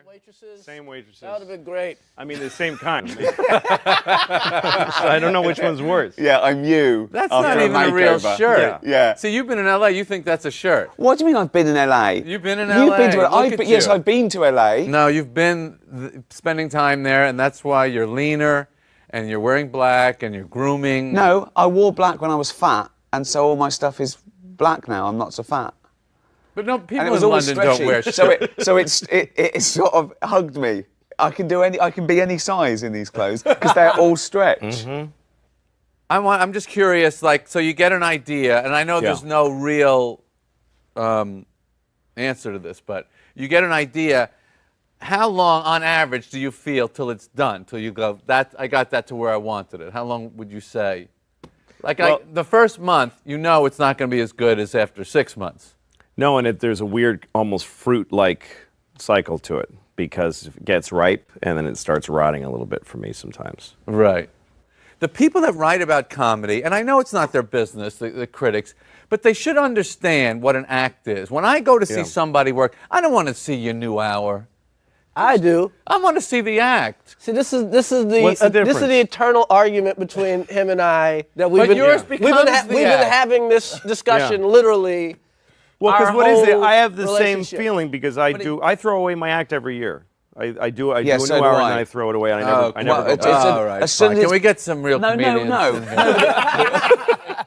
Waitresses? Same waitresses. That would have been great. I mean, the same kind. So I don't know which one's worse. Yeah, I'm you. That's after not even a real makeover. shirt. Yeah. So you've been in LA, you think that's a shirt. What do you mean I've been in LA? You've been in You've LA. been to Look LA. at Yes, you. I've been to LA. No, you've been spending time there, and that's why you're leaner, and you're wearing black, and you're grooming. No, I wore black when I was fat, and so all my stuff is black now. I'm not so fat. But no, And people it was in always London don't stretchy. wear shirts. So it sort of hugged me. I can be any size in these clothes because they're all stretch. Mm-hmm. I'm just curious, like, so you get an idea, and I know there's no real answer to this, but you get an idea. How long, on average, do you feel till it's done? Till you go, I got that to where I wanted it. How long would you say? Like, the first month, you know it's not going to be as good as after 6 months. No, and there's a weird, almost fruit-like cycle to it because it gets ripe and then it starts rotting a little bit for me sometimes. Right. The people that write about comedy, and I know it's not their business, the critics, but they should understand what an act is. When I go to see somebody work, I don't want to see your new hour. I do. I want to see the act. See, this is the What's the this is difference? the eternal argument between him and I that we've But been yours we've becomes been, the we've been act. having this discussion literally. Well, Our because what is it? whole I have the same relationship. feeling because I throw away my act every year. I do a Yeah, new so do hour I. and then I throw it away. And I never go it's back. a- All right, as soon fine. as Can we get some real comedians? No. in here?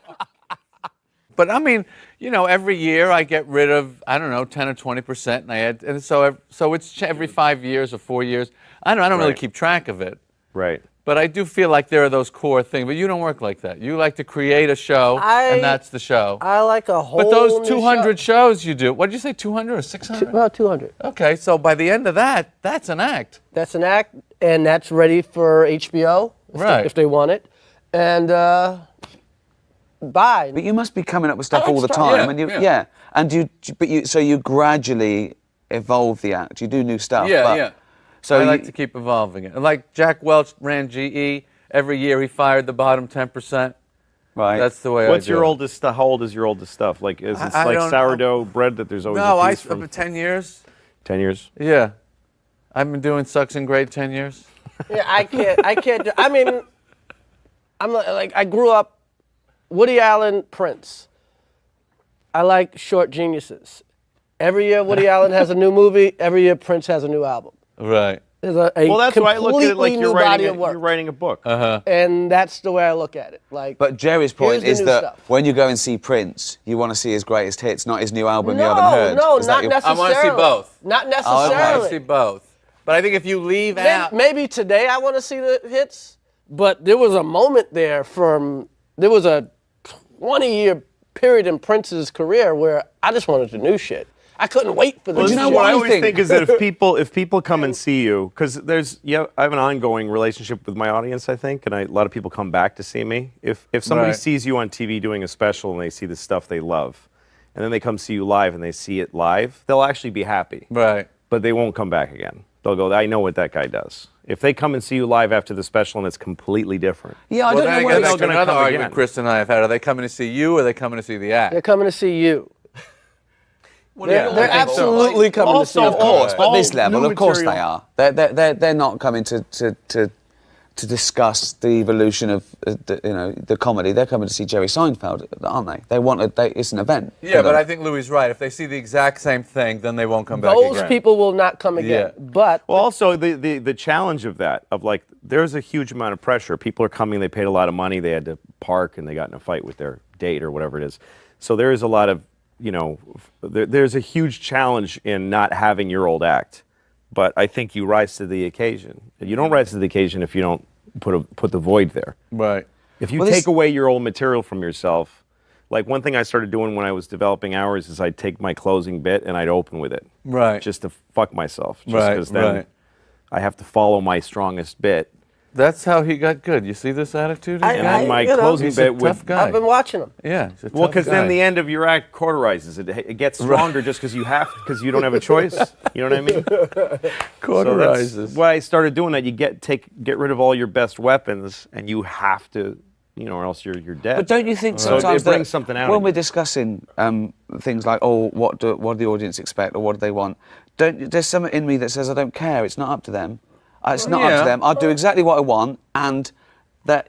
But I mean, you know, every year I get rid of, I don't know, 10 or 20%, and I add, and so it's every 5 years or 4 years. I don't really Right. keep track of it. Right. But I do feel like there are those core things. But you don't work like that. You like to create a show, and that's the show. I like a whole. But those new 200 show. shows you do, what did you say, 200 or 600? About 200. Okay, so by the end of that, that's an act. That's an act, and that's ready for HBO Right. if they want it, and bye. But you must be coming up with stuff I like all the stuff, time, yeah, and yeah. and so you gradually evolve the act. You do new stuff. Yeah, but, yeah. So I like to keep evolving it. And like Jack Welch ran GE. Every year he fired the bottom 10%. right. That's the way What's I do your it. oldest stuff? How old is your oldest stuff? Like, is it I like don't- sourdough bread that there's always No, a piece from 10 years. 10 years? Yeah. I've been doing Sucks and Great 10 years. Yeah, I can't do. I mean, I'm like I grew up Woody Allen, Prince. I like short geniuses. Every year Woody Allen has a new movie. Every year Prince has a new album. Right. There's a Well, that's why I look at it like completely you're new body writing, of work. you're writing a book. And that's the way I look at it. Like, But Jerry's point here's the is new that stuff. when you go and see Prince, you want to see his greatest hits, not his new album no, you haven't heard. no, Is that not your- I necessarily. want to see both. Not I necessarily. want to see both. But I think if you leave out. Maybe today I want to see the hits, but there was a moment there there was a 20-year period in Prince's career where I just wanted the new shit. I couldn't wait for the Well, new this know is shit. what I I always think? think is that if people come and see you, because I have an ongoing relationship with my audience, I think, and a lot of people come back to see me. If somebody Right. sees you on TV doing a special and they see the stuff they love, and then they come see you live and they see it live, they'll actually be happy. Right. But they won't come back again. They'll go, I know what that guy does. If they come and see you live after the special and it's completely different. Yeah, I Well, don't then know I whether guess they're that's gonna another come argument again. Chris and I have had. Are they coming to see you or are they coming to see the act? They're coming to see you. Yeah, They're I think so. absolutely coming to see Also, you. Of course, all at this level, new of course material. they are. They're not coming to discuss the evolution of the comedy. They're coming to see Jerry Seinfeld, aren't they? It's an event. Yeah, for but them. I think Louis is right. If they see the exact same thing, then they won't come back Those again. people will not come again. Yeah. But Well, also the challenge of that, of like, there's a huge amount of pressure. People are coming, they paid a lot of money, they had to park, and they got in a fight with their date or whatever it is. So there is a lot of, there's a huge challenge in not having your old act. But I think you rise to the occasion. You don't rise to the occasion if you don't put the void there. Right. If you Well, take this- away your old material from yourself, like one thing I started doing when I was developing hours is I'd take my closing bit and I'd open with it. Right. Just to fuck myself. Just Right, 'cause then right. I have to follow my strongest bit. That's how he got good. You see this attitude? I- And then my you know, closing he's a bit tough would. guy. I've been watching them. Yeah. He's a Well, tough because guy. then the end of your act cauterizes it. It gets stronger just because because you don't have a choice. You know what I mean? So that's why I started doing that. You get rid of all your best weapons, and you have to, or else you're dead. But don't you think So sometimes it brings that something out when of we're you. discussing things like, what do the audience expect or what do they want? there's something in me that says I don't care. It's not up to them. It's not up yeah. to them. I'll do exactly what I want, and that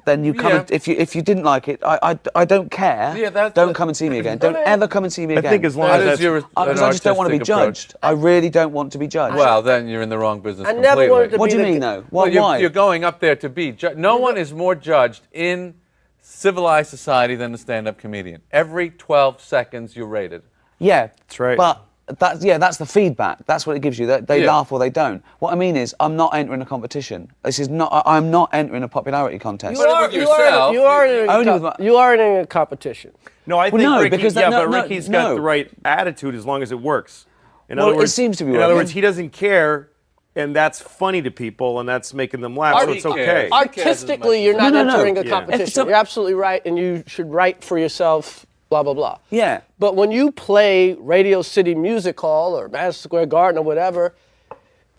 then you come. Yeah. And, if you didn't like it, I don't care. Yeah, that's don't the- come and see me again. Don't ever come and see me I again. think as long That as is that's your Because I just don't want to be artistic approach. judged. I really don't want to be judged. Well, then you're in the wrong business I completely. never wanted to what do be you the mean, g- though? Well, Why? you're going up there to be judged. No one is more judged in civilized society than a stand-up comedian. Every 12 seconds you're rated. Yeah, That's right. But that's the feedback. That's what it gives you. They Yeah. laugh or they don't. What I mean is, I'm not entering a competition. This is not. I'm not entering a popularity contest. But with yourself, you are in Only a, with my- you are in a competition. No, I Well, think no, Ricky, because yeah, that- no, but no, Ricky's got no. the right attitude as long as it works. In Well, other it words, seems to be In other working. words, he doesn't care, and that's funny to people, and that's making them laugh, so He it's okay. cares. Artistically, you're not No, no, no. entering a Yeah. competition. If the- You're absolutely right, and you should write for yourself. Blah blah blah. Yeah. But when you play Radio City Music Hall or Madison Square Garden or whatever,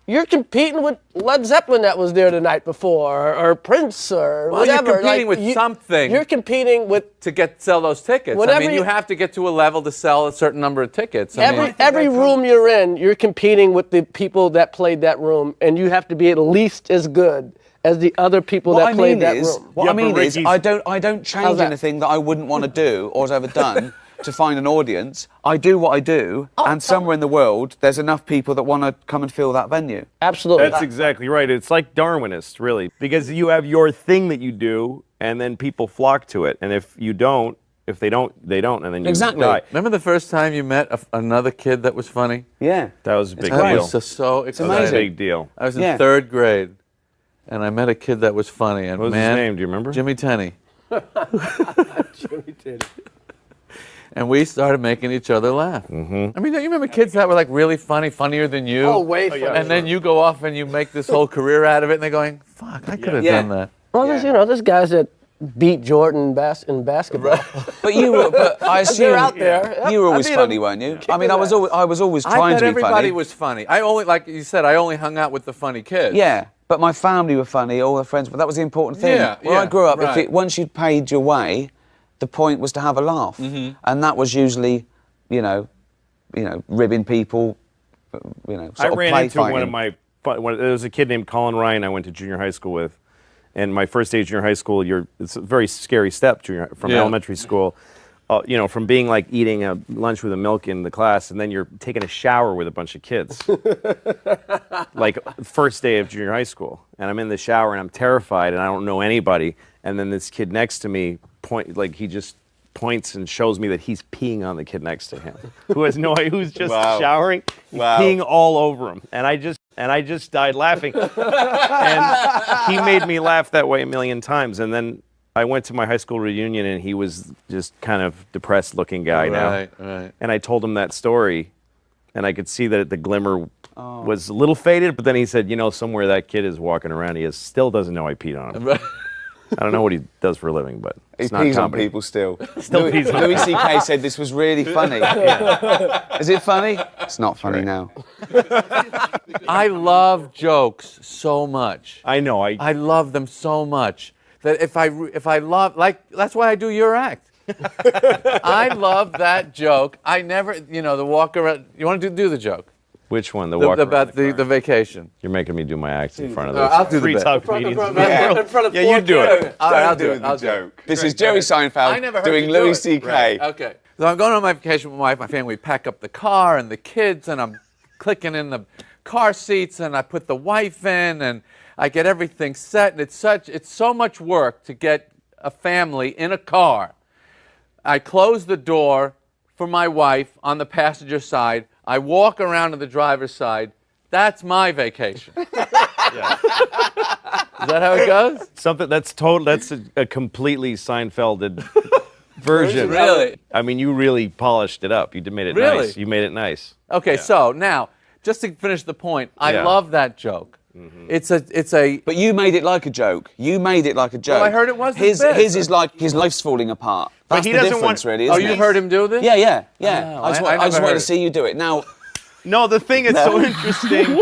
you're competing with Led Zeppelin that was there the night before, or Prince, or Well, you're whatever. competing with something. You're competing with to sell those tickets. I Whatever mean, you you- have to get to a level to sell a certain number of tickets. I mean, every room you're in. You're competing with the people that played that room, and you have to be at least as good as the other people What that I played mean that is, room. what Yeah, I mean but is, Ricky's- I don't change How's that? anything that I wouldn't want to do or have ever done to find an audience. I do what I do, and somewhere in the world, there's enough people that want to come and fill that venue. Absolutely. That's exactly right. It's like Darwinist, really, because you have your thing that you do, and then people flock to it. And if you don't, if they don't, they don't, and then you Exactly. die. remember the first time you met another kid that was funny? Yeah. That was a big great. That deal. was so exciting. That was a amazing. big deal. I was in Yeah. 3rd grade, and I met a kid that was funny. And What was his man, name? Do you remember? Jimmy Tenney. And we started making each other laugh. Mm-hmm. I mean, don't you remember kids that were like really funny, funnier than you? Oh, way funnier. And then you go off and you make this whole career out of it, and they're going, "Fuck, I could have Yeah. done that." Well, there's guys that beat Jordan in basketball. But I assume They're out there. you were I always beat funny, them. weren't you? Kick I mean, his I was always I trying thought to be everybody funny. was funny. I only, like you said, I only hung out with the funny kids. Yeah, but my family were funny, all the friends, but that was the important thing. Yeah, Where I yeah, grew up, right. once you'd paid your way, the point was to have a laugh. Mm-hmm. And that was usually, ribbing people, sort I of ran play into one fighting. of my. There was a kid named Colin Ryan. I went to junior high school with, and my first day of junior high school. It's a very scary step from Yeah. elementary school. From being like eating a lunch with a milk in the class, and then you're taking a shower with a bunch of kids. Like first day of junior high school, and I'm in the shower and I'm terrified, and I don't know anybody. And then this kid next to me he just points and shows me that he's peeing on the kid next to him, who has no idea, who's just Wow. showering, he's Wow. peeing all over him, and I just died laughing, and he made me laugh that way a million times, and then I went to my high school reunion, and he was just kind of depressed-looking guy Right, now, right. and I told him that story, and I could see that the glimmer was a little faded, but then he said, somewhere that kid is walking around, still doesn't know I peed on him. I don't know what he does for a living, but He it's not pees on comedy. people still. Still pees on Louis people. C.K. said this was really funny. Is it funny? It's not funny now. I love jokes so much. I know. I love them so much that if I love, like, that's why I do your act. I love that joke. I never, the walk around. You want to do the joke? Which one? The walk around About the car? the vacation. You're making me do my acts in front of No, those I'll do the free bit. talk comedians. In front of Yeah, four you do it. kids. All right, I'll do it. I'll do it. This is Jerry I Seinfeld never heard doing you do Louis it. C.K. Okay. So I'm going on my vacation with my family. We pack up the car and the kids, and I'm clicking in the car seats, and I put the wife in, and I get everything set. And it's so much work to get a family in a car. I close the door for my wife on the passenger side. I walk around to the driver's side. That's my vacation. Is that how it goes? Something that's a completely Seinfelded version. Really? I mean, you really polished it up. You made it Really? nice. You made it nice. Okay, so now, just to finish the point, I Yeah. love that joke. It's a But you made it like a joke. You made it like a joke. I heard it was his. his bit. His is like his life's falling apart. But That's he the doesn't difference, want- really. Oh, Isn't you've it? heard him do this? Yeah. Oh, I just I wanted never to heard see you do it. Now, No, the thing that's so interesting.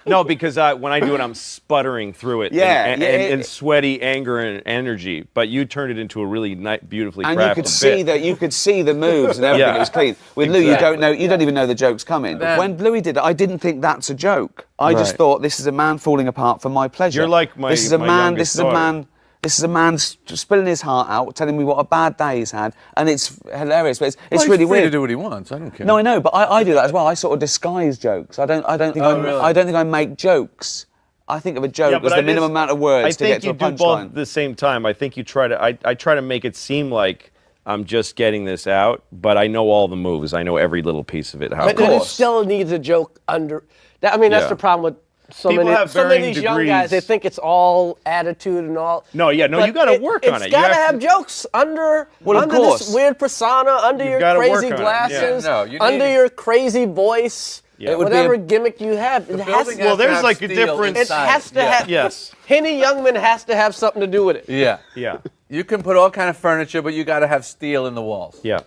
No, because when I do it, I'm sputtering through it. Yeah, and sweaty anger and energy. But you turned it into a really beautifully crafted And you could see bit. that. You could see the moves and everything. Yeah. It was clean. With Lou, you don't know. You don't even know the joke's coming. Then- When Louis did it, I didn't think that's a joke. I just Right. thought this is a man falling apart for my pleasure. You're like my- This is a my man. youngest This is a man. This is a man spilling his heart out, telling me what a bad day he's had, and it's hilarious. But it's Well, he's really free to weird. do what he wants. I don't care. No, I know, but I do that as well. I sort of disguise jokes. I don't think really? I don't think I make jokes. I think of a joke as the minimum amount of words to get to a I think you do both punchline. at the same time. I think you try to. I try to make it seem like I'm just getting this out, but I know all the moves. I know every little piece of it. How it But it goes. still needs a joke under. That, I mean, that's Yeah. the problem with so People many. have So many of varying these young guys, they degrees. think it's all attitude and all. No, yeah, no, But you gotta work on it. It's You got to have have to- jokes under Well, of under course. this weird persona, under You've your gotta work crazy on it, yeah. glasses, No, you need under it. your crazy voice, Yeah. It would be whatever a- gimmick you have. It has building to, has to there's have like a steel difference- it inside has to yeah. have. Yes. Henny Youngman has to have something to do with it. Yeah. Yeah. You can put all kind of furniture, but you got to have steel in the walls. Yeah.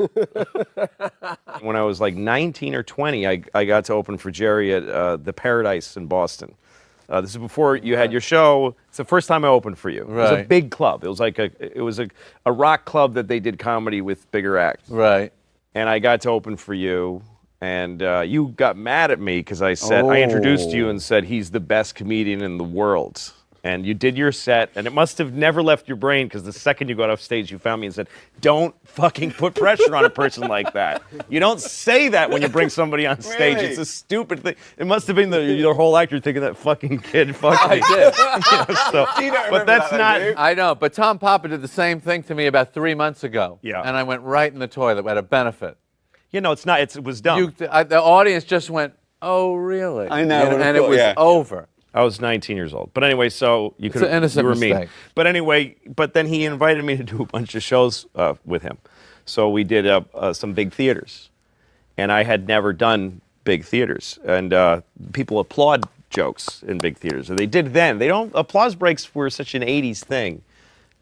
When I was like 19 or 20, I got to open for Jerry at the Paradise in Boston. This is before you had your show. It's the first time I opened for you. It was a Right. big club. It was like a rock club that they did comedy with bigger acts. Right. And I got to open for you. And you got mad at me because I introduced you and said he's the best comedian in the world. And you did your set, and it must have never left your brain because the second you got off stage, you found me and said, "Don't fucking put pressure on a person like that. You don't say that when you bring somebody on stage. Really? It's a stupid thing." It must have been the whole actor thinking that fucking kid fucked I me. did. So, but that's not. I know, but Tom Papa did the same thing to me about 3 months ago. Yeah. And I went right in the toilet at a benefit. You know, it's not. It was dumb. The audience just went, "Oh, really?" I know, And, of it course, was yeah. over. I was 19 years old. But anyway, so you could an innocent you were mean. mistake. But anyway, but then he invited me to do a bunch of shows with him. So we did some big theaters. And I had never done big theaters. And people applaud jokes in big theaters. Or they did then. They don't, applause breaks were such an 80s thing.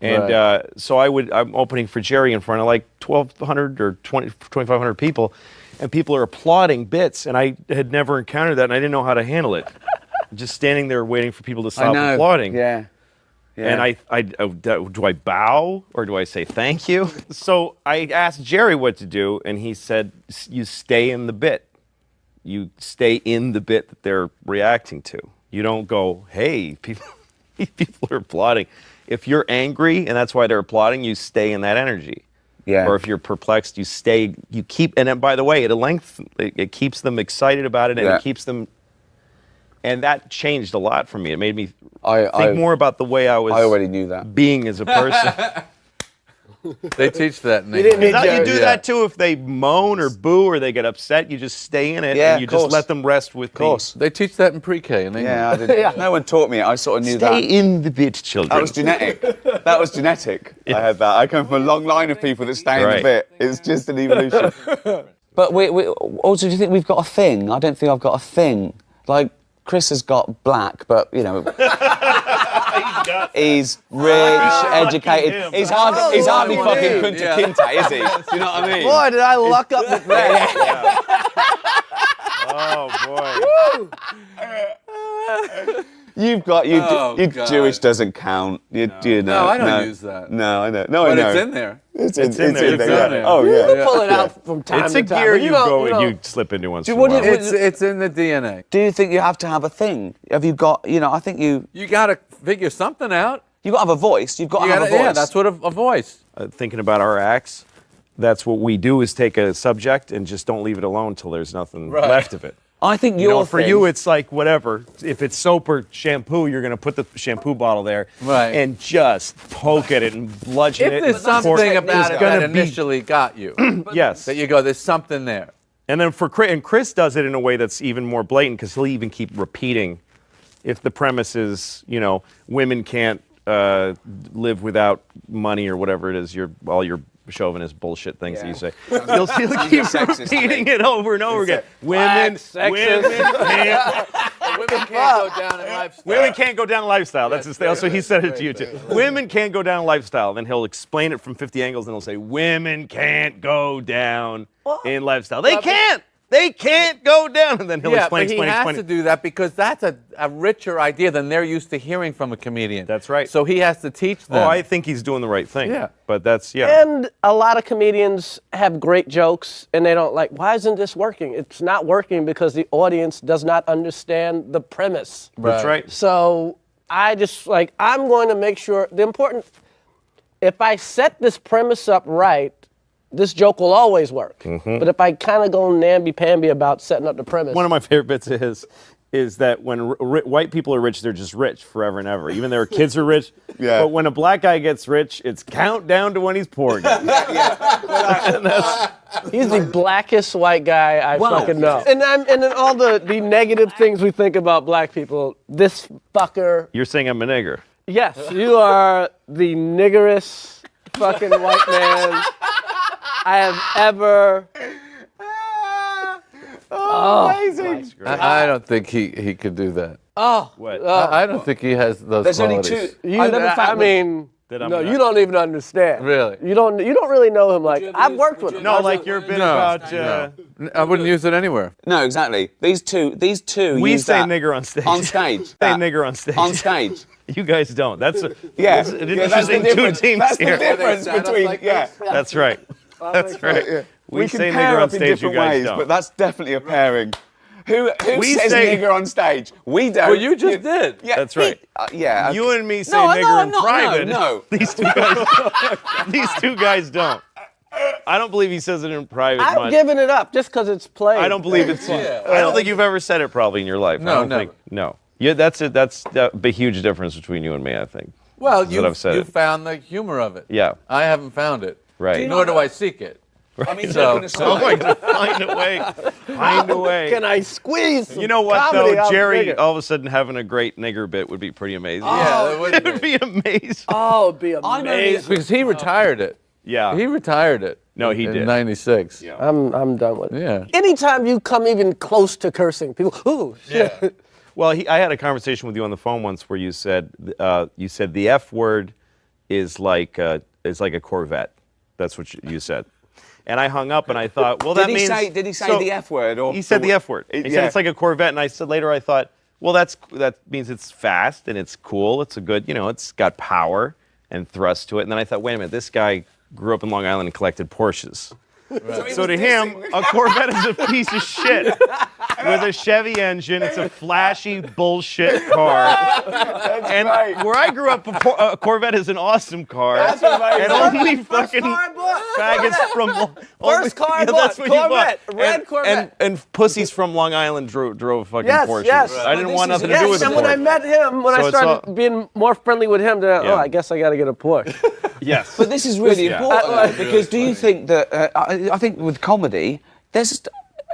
And Right. so I'm opening for Jerry in front of like 1,200 or 2,500 people. And people are applauding bits. And I had never encountered that and I didn't know how to handle it. Just standing there waiting for people to stop applauding. Yeah. Yeah. And do I bow or do I say thank you? So I asked Jerry what to do, and he said, "You stay in the bit. You stay in the bit that they're reacting to. You don't go, hey, people are applauding. If you're angry and that's why they're applauding, you stay in that energy. Yeah. Or if you're perplexed, you stay. You keep. And then, by the way, it keeps them excited about it, and Yeah. it keeps them." And that changed a lot for me. It made me I think more about the way I was I already knew that. being as a person. They teach that in You didn't England. need you do Yeah. that too if they moan or boo or they get upset. You just stay in it Yeah, and you of just course. let them rest with Of course. They teach that in pre-K in England. Yeah, I did. Yeah. No one taught me it. I sort of knew Stay that. in the bit, children. That was genetic. That was genetic. I had that. I come from a long line of people that stay in Right. the bit. It's just an evolution. But we also, do you think we've got a thing? I don't think I've got a thing. Like, Chris has got black, but, you know, he's rich, educated. him. He's hardly what fucking I mean. Kunta Yeah. Kinte, is he? Do you know what I mean? Boy, did I luck up with that. Oh boy. You've got Oh, God. Jewish doesn't count. You know. No, I don't use that. No, I know. No, I But know. it's in there. It's in there. It's yeah. in there. Oh yeah. Pull it out from time It's to a time. gear but you don't- go and don't- you slip into once in a what do while. you- It's in the DNA. Do you think you have to have a thing? Have you got? You know, I think you got to figure something out. got to have a voice. You've got to have a voice. Yeah, that's what a voice. Thinking about our acts, that's what we do is take a subject and just don't leave it alone until there's nothing Right. left of it. I think You your know, for thing- you, it's like whatever. If it's soap or shampoo, you're going to put the shampoo bottle there Right. and just poke at it and bludgeon If it. there's something about it gonna that be- initially got you, Yes. that you go, there's something there. And then Chris does it in a way that's even more blatant because he'll even keep repeating. If the premise is, you know, women can't live without money or whatever it is, all your chauvinist bullshit things that you say. He'll keep sexist repeating thing. it over and over again. Women, sexist. Women can't go down in lifestyle. women can't go down lifestyle. That's his thing. So he said it to you too. Women can't go down lifestyle. Then he'll explain it from 50 angles and he'll say, women can't go down in lifestyle. They can't. They can't go down. And then he'll Yeah, explain, but he explain, has explain. to do that because that's a richer idea than they're used to hearing from a comedian. That's right. So he has to teach them. Oh, I think he's doing the right thing. Yeah. But that's, yeah. And a lot of comedians have great jokes, and they don't like, why isn't this working? It's not working because the audience does not understand the premise. That's right. So I just, like, I'm going to make sure, if I set this premise up right, this joke will always work. But if I kind of go namby-pamby about setting up the premise. One of my favorite bits is that when white people are rich, they're just rich forever and ever. Even their kids are rich. Yeah. But when a black guy gets rich, it's countdown to when he's poor again. He's the blackest white guy I fucking know. And then all the negative things we think about black people, this fucker. You're saying I'm a nigger. Yes, you are the niggerest fucking white man I have ever. Amazing. I don't think he could do that. What? I don't think he has those There's only qualities. two. I love the fact I that- mean, That I'm no, not- you don't even understand. Really? You don't really know him like I've worked with him. No, like your bit about. I wouldn't use it anywhere. No, exactly. These two. We use say that nigger on stage. On stage. Say that. nigger on stage. On stage. You guys don't. That's an Yeah. interesting two teams That's here. the difference between. Yeah. That's right. That's right. We can say pair nigger on up in stage. You different guys ways, don't. but that's definitely a pairing. Who We says say- nigger on stage? We don't. Well, you just did. Yeah, That's right. Yeah. You and me say No, nigger no, in no, private. no. These two guys don't. I don't believe he says it in private I've much. given it up just because it's played. I don't believe it's. I don't think you've ever said it probably in your life. No, I don't never. think. No. Yeah, that's it. That's the huge difference between you and me. I think. Well, Is that I've said you it. found the humor of it. Yeah. I haven't found it. Right. Nor do I seek it. I mean, So- joking aside- Oh my God, find a way. Find a way. Can I squeeze some You know what comedy though, out Jerry? bigger? All of a sudden having a great nigger bit would be pretty amazing. Yeah, that it would would be amazing. Oh, it'd be I know amazing. Because he retired it. Yeah. He retired it. No, he in did. '96. Yeah. I'm done with it. Yeah. Anytime you come even close to cursing, people, ooh, shit. Well, I had a conversation with you on the phone once where you said the F word is like a Corvette. That's what you said. And I hung up and I thought, well, that Did he means. say? Did he say so- the F word? Or He said the F word. He Yeah. said it's like a Corvette, and I said later I thought, well, that means it's fast and it's cool. It's a good, it's got power and thrust to it. And then I thought, wait a minute, this guy grew up in Long Island and collected Porsches. So to him, a Corvette is a piece of shit with a Chevy engine. It's a flashy bullshit car. And where I grew up, a Corvette is an awesome car. And only fucking faggots from First car I yeah, that's bought, what you Corvette, bought. red And- Corvette. And pussies from Long Island drove fucking Yes, Porsches. yes. I didn't Well, want this nothing is- to do Yes, with and it. when I met him, when So I it's started being more friendly with him, then, Yeah. I guess I got to get a Porsche. Yes. But this is really Yeah. important though, because do you think that I think with comedy,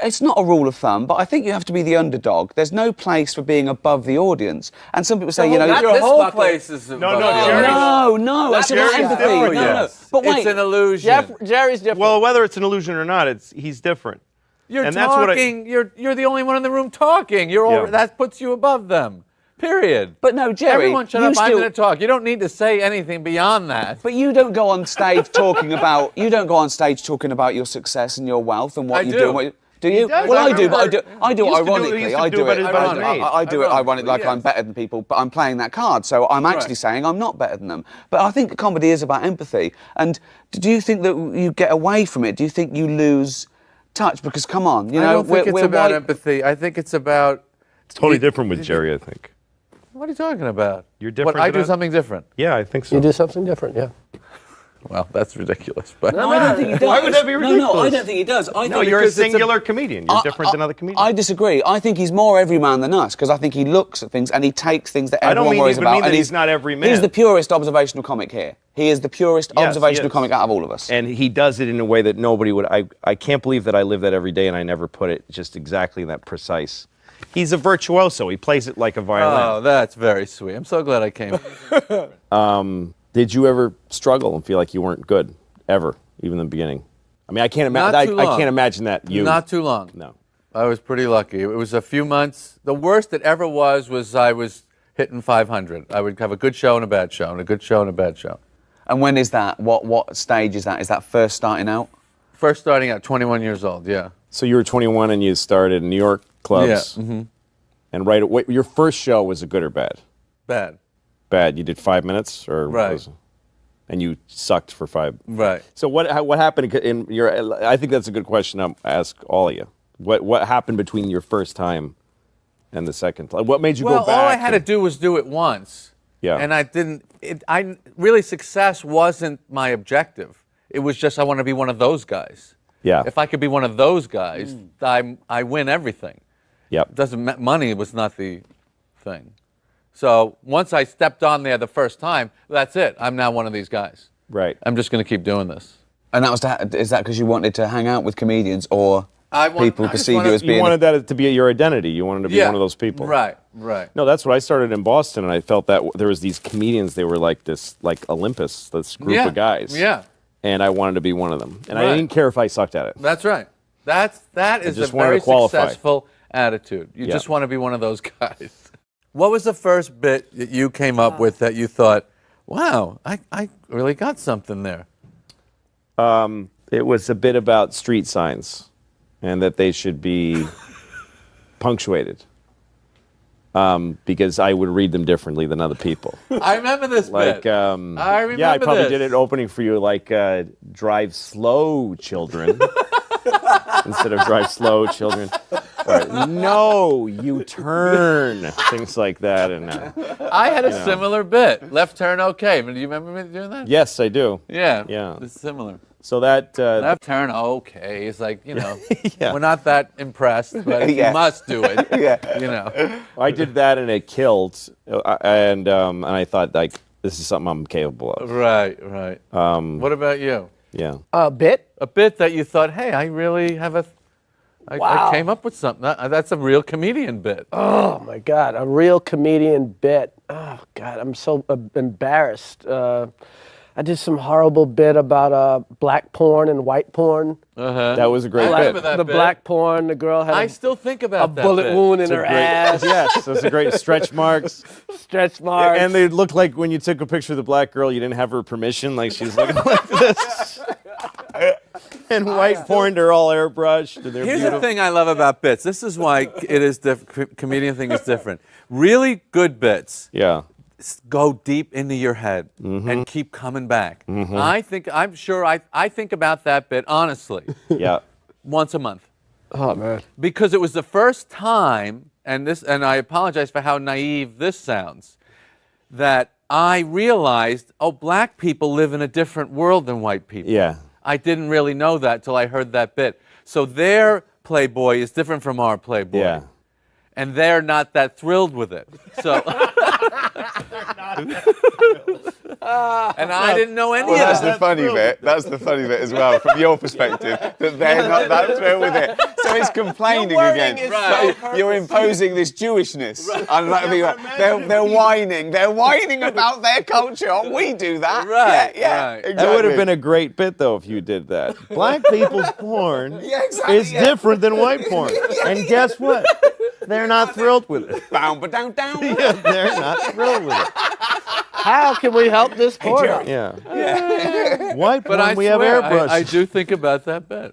it's not a rule of thumb, but I think you have to be the underdog. There's no place for being above the audience. And some people say, Not Your this whole fucker. place is. No, Jerry. no, it's about Jerry's empathy. different, No, yes. But wait, It's an illusion. Jerry's different. Well, whether it's an illusion or not, he's different. You're and that's what talking. You're the only one in the room talking. Yeah. That puts you above them. Period. but no, Jerry, Everyone shut you up. I'm still- going to talk. You don't need to say anything beyond that. But you don't go on stage talking about your success and your wealth and what I you do. do. And what you, do you? does. Well, I I do, but I do He it used to do it- he ironically. used to I do do it it. better than me. I do it ironically, like yes. I'm better than people, but I'm playing that card. So I'm actually saying I'm not better than them. But I think comedy is about empathy. And do you think that you get away from it? Do you think you lose touch? Because come on, I don't think it's we're about white- empathy. I think it's about. It's totally different with Jerry, I think. What are you talking about? You're different What, I than do us? something different. Yeah, I think so. you do something different, yeah. Well, that's ridiculous. But No, I don't think he does. Why would that be No, I ridiculous? don't think he does. I No, think you're a because it's singular comedian. You're different than other comedians. I disagree. I think he's more everyman than us because I think he looks at things and he takes things that I don't everyone mean- worries even about. mean that and he's not every man. He's the purest observational comic here. He is the purest Yes, he observational is. comic out of all of us. And he does it in a way that nobody would. I can't believe that I live that every day and I never put it just exactly that precise. He's a virtuoso. He plays it like a oh, violin. that's very sweet. I'm so glad I came. Did you ever struggle and feel like you weren't good ever, even in the beginning? I mean, I can't Not imagine. too I long. can't imagine that you. Not too long. No. I was pretty lucky. It was a few months. The worst it ever was I was hitting 500. I would have a good show and a bad show, and a good show and a bad show. And when is that? What stage is that? Is that first starting out? First starting at 21 years old, yeah. So you were 21 and you started in New York clubs. Yeah. And right away, your first show was a good or bad? Bad. Bad. You did 5 minutes, or Right. and you sucked for 5. Right. So what happened in your? I think that's a good question to ask all of you. What happened between your first time and the second time? What made you Well, go back? all I had to do was do it once. Yeah. And I didn't. Really, success wasn't my objective. It was just I want to be one of those guys. Yeah. If I could be one of those guys, I win everything. Yep. Money was not the thing. So once I stepped on there the first time, that's it. I'm now one of these guys. Right. I'm just going to keep doing this. And is that because you wanted to hang out with comedians, or people I just perceive wanna- you as You being? wanted that to be your identity. You wanted to be one of those people. Right. No, that's what I started in Boston, and I felt that there was these comedians. They were like this, like Olympus, this group Yeah. of guys. Yeah. And I wanted to be one of them, and I Right. didn't care if I sucked at it. That's right. That is a just wanted very to qualify. successful attitude. You Yeah. just want to be one of those guys. What was the first bit that you came up with that you thought, wow, I really got something there? It was a bit about street signs, and that they should be punctuated, because I would read them differently than other people. I remember this Like, bit. I remember yeah, I probably this. did it opening for you, like drive slow, children, instead of drive slow, children. Or, no, you turn, things like that. And I had a similar bit. Left turn, okay. Do you remember me doing that? yes, I do. Yeah. Yeah. It's similar. So that Left turn, okay. It's like, Yeah. we're not that impressed, but Yeah. you must do it. Yeah. I did that and it killed, and I thought, like, this is something I'm capable of. Right. What about you? Yeah. A bit? A bit that you thought, hey, I really have I Wow. came up with something. That's a real comedian bit. Oh my God, a real comedian bit. Oh God, I'm so embarrassed. I did some horrible bit about black porn and white porn. That was a great I bit. remember that The bit. black porn, the girl had I a still think about that bullet bit. wound in It's a her great- ass, Yes, those are great stretch marks. stretch marks. And they looked like when you took a picture of the black girl, you didn't have her permission, like she's looking like this. And white porn, they're all airbrushed. And they're Here's beautiful. the thing I love about bits. This is why it is comedian thing is different. Really good bits Yeah. go deep into your head and keep coming back. I'm sure I think about that bit honestly Yeah. once a month. oh man. Because it was the first time, and I apologize for how naive this sounds, that I realized, oh, black people live in a different world than white people. Yeah. I didn't really know that till I heard that bit. So their Playboy is different from our Playboy. Yeah. And they're not that thrilled with it. So and I didn't know any Well, of that's that. the funny bit. That's the funny bit as well, from your perspective, that they're not that thrilled with it. So it's complaining Your wording again. is Right. so You're imposing this Jewishness. And like, they're whining. They're whining about their culture. Oh, we do that. Right, Yeah. right. Exactly. That would have been a great bit, though, if you did that. Black people's porn Yeah, exactly, is different than white porn. And guess what? They're not thrilled with it. Bound, but down, down. Yeah, they're not thrilled with it. How can we help this porno? Yeah. White porn, But I we have swear, airbrush. I do think about that bit.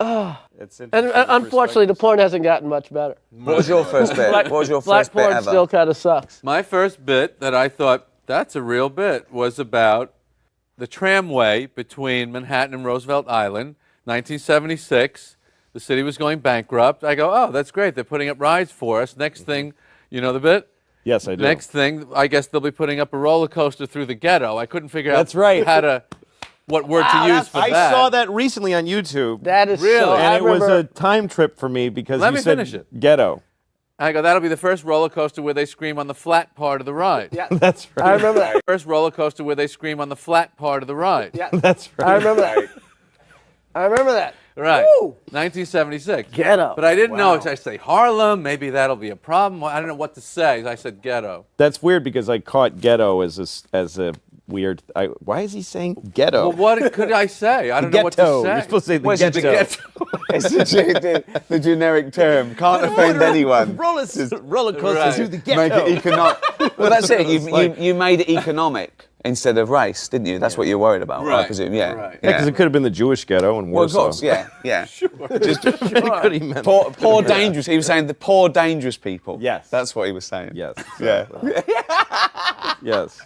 It's And interesting unfortunately, the porn hasn't gotten much better. What was your first bit? What was your Black first bit porn ever? still kind of sucks. My first bit that I thought, that's a real bit, was about the tramway between Manhattan and Roosevelt Island, 1976. The city was going bankrupt. I go, oh, that's great. They're putting up rides for us. Next thing, you know the bit? Yes, I do. Next thing, I guess they'll be putting up a roller coaster through the ghetto. I couldn't figure That's out right. what word to use for I that. saw that recently on YouTube. That is Really? so. I and it was remember, a time trip for me because Let you me said finish it. ghetto. I go, that'll be the first roller coaster where they scream on the flat part of the ride. Yeah, That's right. I remember that. First roller coaster where they scream on the flat part of the ride. Yeah, That's right. I remember that. I remember that. Right. Woo! Ghetto. 1976. But I didn't know. I say Harlem, maybe that'll be a problem. I don't know what to say. I said ghetto. That's weird because I caught ghetto as a weird. Why is he saying ghetto? Well, what could I say? I don't know what to Ghetto. say. You're supposed to say the Where's the ghetto. It's the generic term. Can't offend anyone. Roller coaster Right. to the Make ghetto. it economic. Well, that's it. You made it economic. instead of race, didn't you? That's what you're worried about, I Right. presume. Yeah. Right. Yeah, because it could have been the Jewish ghetto in Well, of Warsaw. course, yeah. It could have meant. Poor dangerous. He was saying the poor dangerous people. Yes. That's what he was saying. Yes. Yeah. Yes.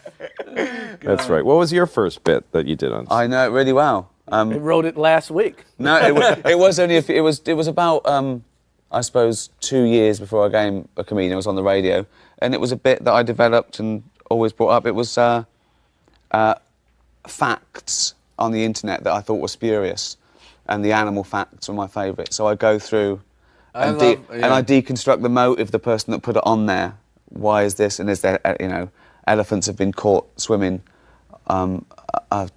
That's right. What was your first bit that you did on? I know it really well. I wrote it last week. No, it was only it was about I suppose 2 years before I became a comedian. I was on the radio, and it was a bit that I developed and always brought up. It was facts on the internet that I thought were spurious, and the animal facts were my favourite. So I go through and I deconstruct the motive, the person that put it on there. Why is this? And is there, elephants have been caught swimming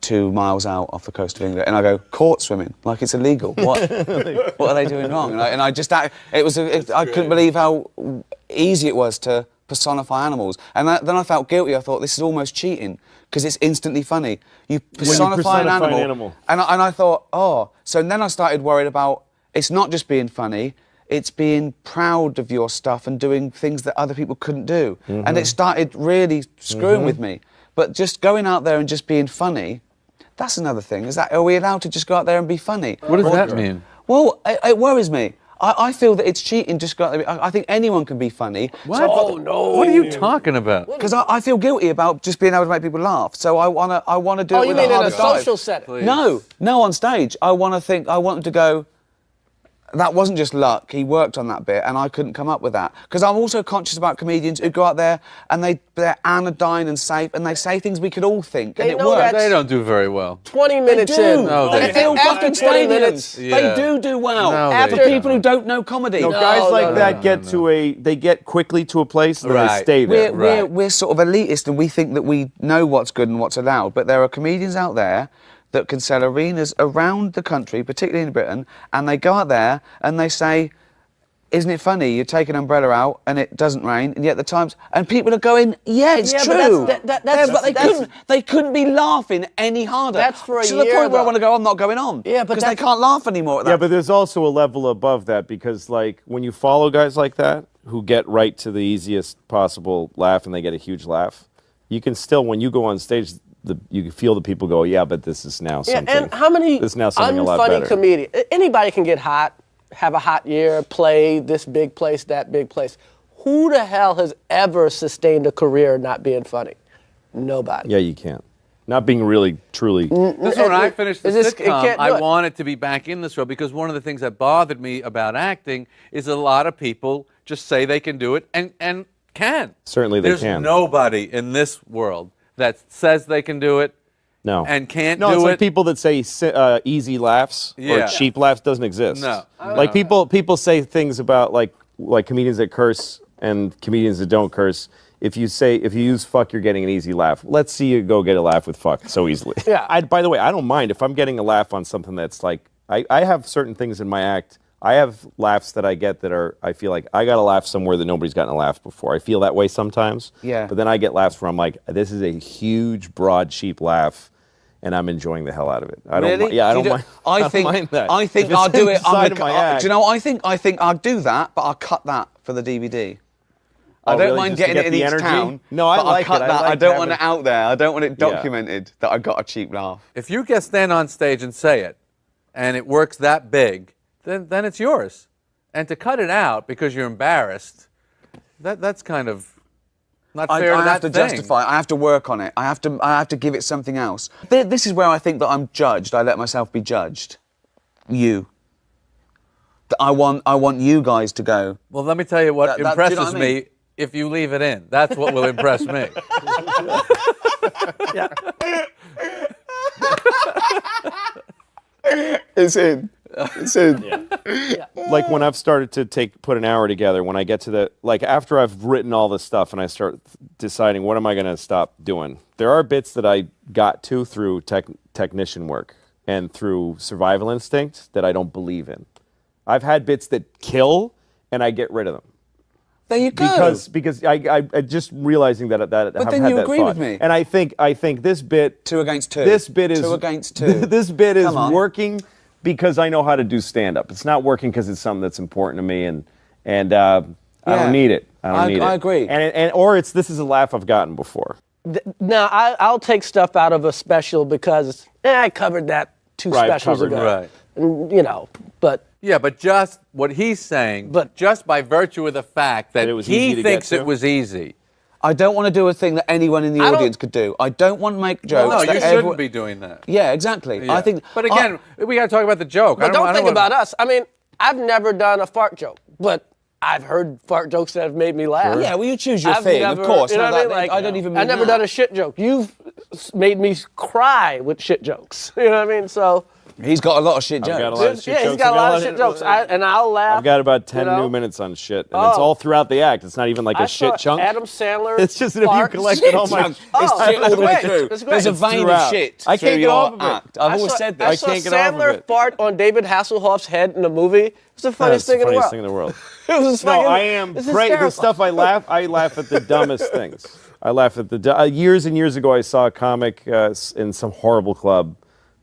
2 miles out off the coast of England, and I go, caught swimming, like it's illegal. What are they doing wrong? And I couldn't believe how easy it was to personify animals. And then I felt guilty. I thought, this is almost cheating, because it's instantly funny. You personify an animal. And I thought, oh. So then I started worried about, it's not just being funny, it's being proud of your stuff and doing things that other people couldn't do. Mm-hmm. And it started really screwing with me. But just going out there and just being funny, that's another thing. Are we allowed to just go out there and be funny? What does that mean? Well, it worries me. I feel that it's cheating just go out there. I think anyone can be funny. What? Oh, no. What are you talking about? Because I feel guilty about just being able to make people laugh. So I wanna do it you with mean a in harder a social dive. setting? Please. No, on stage. I want them to go, that wasn't just luck, he worked on that bit, and I couldn't come up with that. Because I'm also conscious about comedians who go out there and they're anodyne and safe, and they say things we could all think, and They it know works. They don't do very well. 20 They minutes do. in. No, they they fill after fucking 20 stadiums. minutes. Yeah. They do well. No, After they people who don't know comedy. No, guys No, like no, that no, get they get quickly to a place and then they Right. stay there. We're sort of elitist, and we think that we know what's good and what's allowed. But there are comedians out there that can sell arenas around the country, particularly in Britain, and they go out there and they say, isn't it funny? You take an umbrella out and it doesn't rain, and yet the Times and people are going, yeah, it's Yeah, true. but they couldn't be laughing any harder. That's for a to the year, point where I though. want to go, I'm not going on. Yeah, but because they that's- can't laugh anymore at that. Yeah, but there's also a level above that, because like when you follow guys like that who get right to the easiest possible laugh and they get a huge laugh, you can still, when you go on stage, you can feel the people go, yeah, but this is now Yeah, something. and how many this is now something a lot unfunny better. comedians? Anybody can get hot, have a hot year, play this big place, that big place. Who the hell has ever sustained a career not being funny? Nobody. Yeah, you can't. Not being really, truly. This is when I finished the Is this- it sitcom, can't do I it. wanted to be back in this role, because one of the things that bothered me about acting is a lot of people just say they can do it and can. Certainly they There's can. nobody in this world that says they can do it No. and can't no, do it's it. like people that say easy laughs Yeah. or cheap laughs doesn't exist. No. Like people say things about like comedians that curse and comedians that don't curse. If you use fuck, you're getting an easy laugh. Let's see you go get a laugh with fuck so easily. Yeah. By the way, I don't mind if I'm getting a laugh on something that's like, I have certain things in my act. I have laughs that I get that are, I feel like I got a laugh somewhere that nobody's gotten a laugh before. I feel that way sometimes. Yeah. But then I get laughs where I'm like, this is a huge, broad, cheap laugh, and I'm enjoying the hell out of it. I don't. Really? Yeah, I You don't mind. I don't mind that. I think If it's I'll do it. inside of my act. Do you know? I think I'll do that, but I'll cut that for the DVD. I Oh, don't really? mind Just to getting get it in the each energy? town. No, I but like I'll cut it. I that. I like don't want having- it out there. I don't want it Yeah. documented that I got a cheap laugh. If you get stand on stage and say it, and it works that big, then it's yours. And to cut it out because you're embarrassed, that's kind of not fair I to have that to thing. justify. I have to work on it. I have to give it something else. This is where I think that I'm judged. I let myself be judged. You. That I want you guys to go. Well, let me tell you what Do you know impresses what I mean? me. If you leave it in, that's what will impress me. It's in. It's in. Like when I've started to put an hour together, when I get to the, like after I've written all this stuff and I start deciding what am I going to stop doing, there are bits that I got to through technician work and through survival instinct that I don't believe in. I've had bits that kill and I get rid of them. There you go. Because I just realizing that I've then had you that agree thought. with me. And I think this bit 2 against 2. This bit is 2 against 2. This bit is Come on. working because I know how to do stand up. It's not working because it's something that's important to me and I Yeah. don't need it. I don't need it. I agree. And or it's this is a laugh I've gotten before. Now, I'll take stuff out of a special because I covered that two Right, specials covered, ago. right. And, you know, but Yeah, but just what he's saying, But- just by virtue of the fact that it was easy he to thinks get to? it was easy. I don't want to do a thing that anyone in the I don't- audience could do. I don't want to make jokes. No, that you shouldn't everyone- be doing that. Yeah, exactly. Yeah. I think. But again, we got to talk about the joke. But don't think wanna- about us. I mean, I've never done a fart joke, but I've heard fart jokes that have made me laugh. yeah, well, you choose your I've thing, never- of course. You know No, what I that- mean? Like, I don't even. I've mean never that. done a shit joke. You've made me cry with shit jokes. You know what I mean? So He's got a lot of shit jokes. got a lot of shit yeah, he's jokes. got a lot of I've shit jokes, and I'll laugh. I've got about 10 you know? new minutes on shit, and it's Oh. all throughout the act. It's not even like I a shit saw chunk. Adam Sandler. It's just that if you farts. collected all my... Chunk. It's Oh, shit all the way that's through. great. That's great. There's a It's vein throughout. of shit I through can't get your off of it. act. I've always said I this. saw can't get off of Sandler it. fart on David Hasselhoff's head in a movie. It was the That's funniest the thing in the funniest world. thing in the world. It was No, fucking- I am it's the hysterical. stuff I laugh at the dumbest things. I laugh at the years and years ago I saw a comic in some horrible club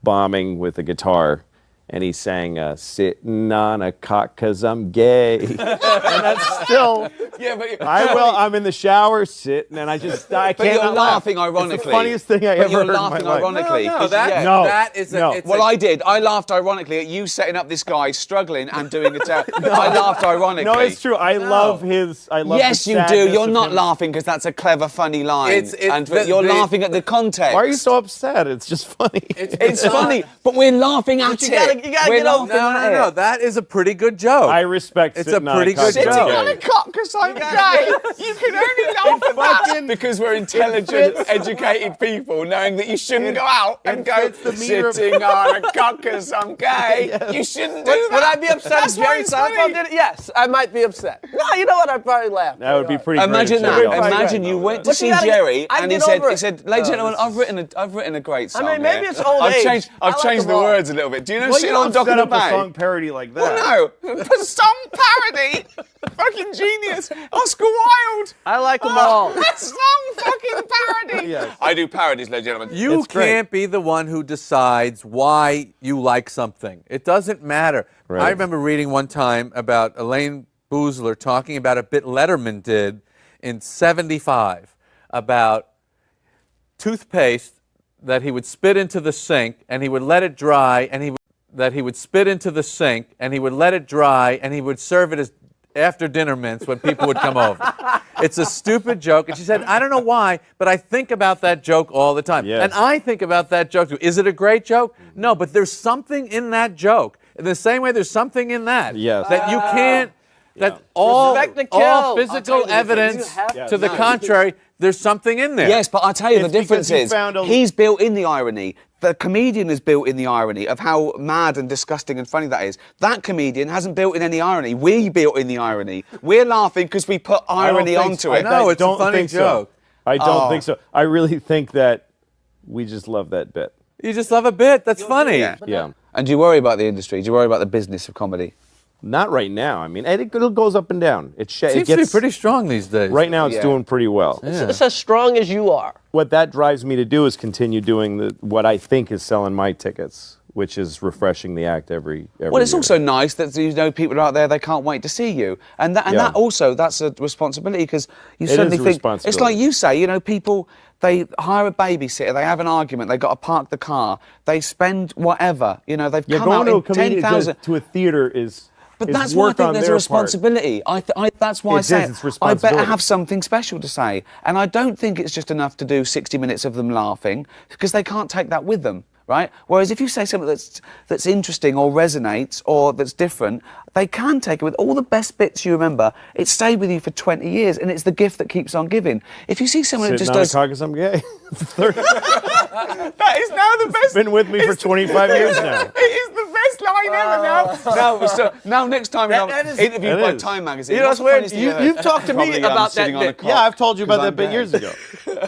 bombing with a guitar, and he sang "Sitting on a Cock 'Cause I'm Gay," and that's still. Yeah, but I'm in the shower sitting, and I can't. But you're not laugh. laughing ironically. It's the funniest thing I But ever you're heard in my laughing life. ironically. No, 'cause- that, yeah. No. that is a, No. it's Well, a, I did. I laughed ironically at you setting up this guy struggling and doing a tell. I laughed ironically. No, it's true. I love his. I love. Yes, the you do. sadness You're of not him. laughing because that's a clever, funny line. But you're the- laughing at the context. Why are you so upset? It's just funny. It's funny, but we're laughing at you it. gotta- you gotta we're get over- laughing at it. That is a pretty good joke. I respect. It's a sitting on pretty cock good 'cause I'm joke. gay. On a cock because I'm gay. You can only laugh at that because we're intelligent, educated people, knowing that you shouldn't go out and go fits the meter of- sitting on a cock because I'm gay. You shouldn't do that. Would I be upset That's if Jerry why it's Seinfeld funny. did it? Yes, I might be upset. No, you know what? I'd probably laugh. That would be pretty. Imagine great. that. Jerry Seinfeld. Imagine you went to But see you gotta get- Jerry I and he get said, over he it. said, ladies and gentlemen, I've written a great song. mean, maybe here. it's old I've age. changed, I I've like changed them the all. words a little bit. Do you know Well, Sit you on don't Dock set of the up a Bay? song parody like that. Well, no, song parody. Fucking genius. Oscar Wilde. I like them all. Song fucking parody. Yes. I do parodies, ladies and gentlemen. You It's great. can't be the one who decides why you like something. It doesn't matter. Right. I remember reading one time about Elaine Boozler talking about a bit Letterman did in '75 about toothpaste that he would spit into the sink and he would let it dry and he would spit into the sink and he would let it dry and he would serve it as after dinner mints when people would come over. It's a stupid joke. And she said, I don't know why, but I think about that joke all the time. Yes. And I think about that joke too. Is it a great joke? No, but there's something in that joke. In the same way there's something in that. Yes. That you can't, that all, Respect the kill. all I'll tell physical you the difference. evidence You have to the to. contrary, there's something in there. Yes, but I'll tell you It's the difference because you is found a- he's built in the irony. The comedian is built in the irony of how mad and disgusting and funny that is. That comedian hasn't built in any irony. We built in the irony. We're laughing because we put I don't irony think onto so. it. No, it's a don't funny think so. joke. I don't think so. I really think that we just love that bit. You just love a bit. That's funny. Yeah. Yeah. And do you worry about the industry? Do you worry about the business of comedy? Not right now. I mean, it goes up and down. It Seems gets to be pretty strong these days. Right now, it's Yeah. doing pretty well. It's as strong as you are. What that drives me to do is continue doing what I think is selling my tickets, which is refreshing the act every Well, it's year. also nice that people are out there, they can't wait to see you. And that that's a responsibility because you It suddenly is a think, it's responsibility. like you say, people, they hire a babysitter, they have an argument, they've got to park the car, they spend whatever, they've Yeah, come out going to a in comedian 10,000. to a theater is. But is that's why I work think on there's a their responsibility. That's why I It say is, it's I better responsibility. have something special to say. And I don't think it's just enough to do 60 minutes of them laughing because they can't take that with them, right? Whereas if you say something that's interesting or resonates or that's different, they can take it with all the best bits you remember. It stayed with you for 20 years and it's the gift that keeps on giving. If you see someone who Sitting just on a does... cock 'cause I'm gay. That is now the best... Been with me for 25 years now. It is the best line ever now. Now next time you're That is- interviewed That by is. Time magazine. You know what's what's the weird? funniest thing you heard? You've talked to me Probably, about that sitting on a bit. cock Yeah, I've told you about 'cause that I'm bit gay. years ago.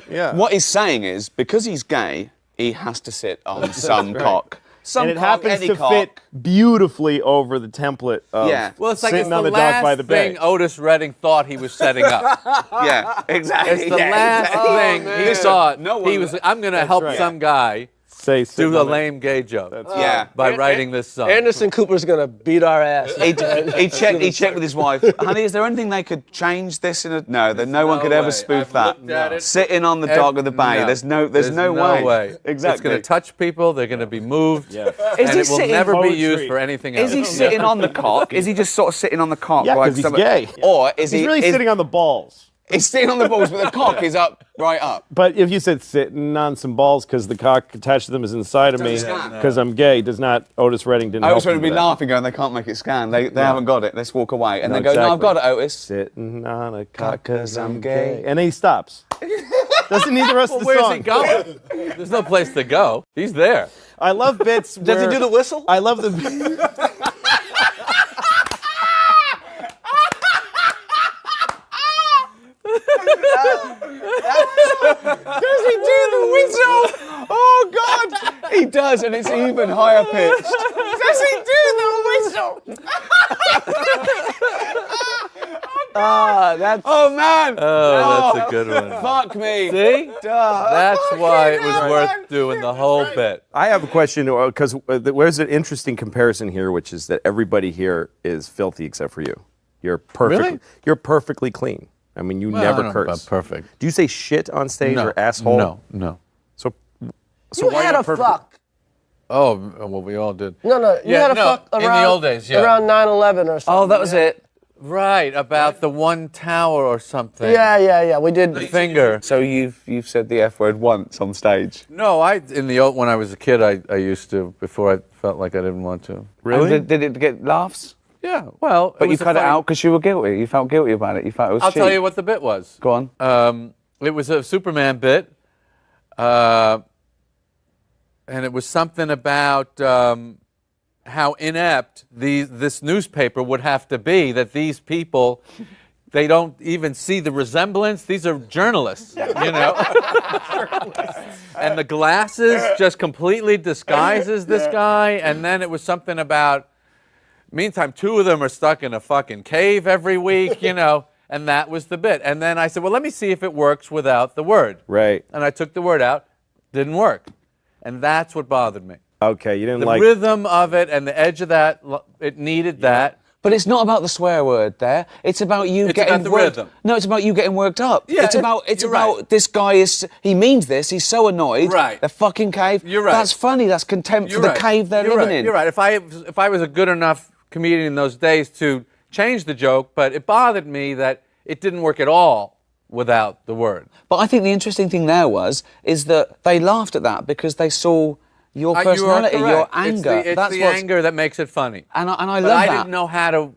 Yeah. What he's saying is, because he's gay, he has to sit on some cock. Some and it cock, happens any to cock. fit beautifully over the template of Yeah. Well, it's like sitting it's on the the dock last by the bay. thing Otis Redding thought he was setting up. Yeah, exactly. It's the yeah, last exactly. thing he Listen, thought. no one- He was, I'm going to help right. some guy say do sitting a on it. lame gay joke Yeah. by writing this song. Anderson Cooper's gonna beat our ass. He checked with his wife. Honey, is there anything they could change this in a? No, that no one could ever way. spoof I've that. looked at it. Sitting on the dock of the bay. There's no way. It's Exactly. going to touch people. They're going to be moved. Yeah. Is And he it will sitting- never be Poetry. used for anything else. Is he sitting on the cock? Is he just sort of sitting on the cock? Yeah, like 'cause he's some- gay. Or is He's he really is, sitting on the balls. He's sitting on the balls, but the cock is up, right up. But if you said sitting on some balls because the cock attached to them is inside of me Doesn't scan. because I'm gay, does not. Otis Redding didn't. I was help going to him be with that. laughing, going, they can't make it scan. They haven't got it. Let's walk away. And No, they go, no, I've exactly. got it, Otis. Sitting on a Cock cock 'cause I'm gay. and then he stops. Doesn't need the rest of the Where's song. he going? There's no place to go. He's there. I love bits. Does he do the whistle? I love the. Does he do the whistle? Oh, God. He does, and it's even higher pitched. Does he do the whistle? That's Oh, man. Oh, that's a good one. Fuck me. See? That's why it was worth doing the whole bit. I have a question because there's an interesting comparison here, which is that everybody here is filthy except for you. You're perfect. Really? You're perfectly clean. I mean, you Well, I never don't know about curse. perfect. Do you say shit on stage No. or asshole? No. So you why had not a perfect? fuck. Oh, well, we all did. No, you Yeah, had a no, fuck in the around old days, yeah. around 9/11 or something. Oh, that was it. Right, about the one tower or something. Yeah. We did. Finger. So you've said the F word once on stage. No, when I was a kid, I used to, before I felt like I didn't want to. Really? And did it get laughs? Yeah, well. But you was a cut it funny- out because you were guilty. You felt guilty about it. You felt it was I'll cheap. tell you what the bit was. Go on. It was a Superman bit, and it was something about how inept this newspaper would have to be, that these people, they don't even see the resemblance. These are journalists, you know? And the glasses just completely disguises this guy, and then it was something about, meantime, two of them are stuck in a fucking cave every week, you know? And that was the bit. And then I said, well, let me see if it works without the word. Right. And I took the word out. Didn't work. And that's what bothered me. Okay, you didn't The like. rhythm of it and the edge of that, it needed that. But it's not about the swear word there. It's about you It's getting about the worked. rhythm. No, it's about you getting worked up. Yeah, it's about you're right. this guy he means this. He's so annoyed. Right. The fucking cave. You're right. That's funny. That's contempt for the cave they're You're living right. in. You're right. If I was a good enough comedian in those days to change the joke, but it bothered me that it didn't work at all without the word. But I think the interesting thing there is that they laughed at that because they saw your You are personality, your correct. anger. It's That's the what's- anger that makes it funny. And I But love I that. didn't know how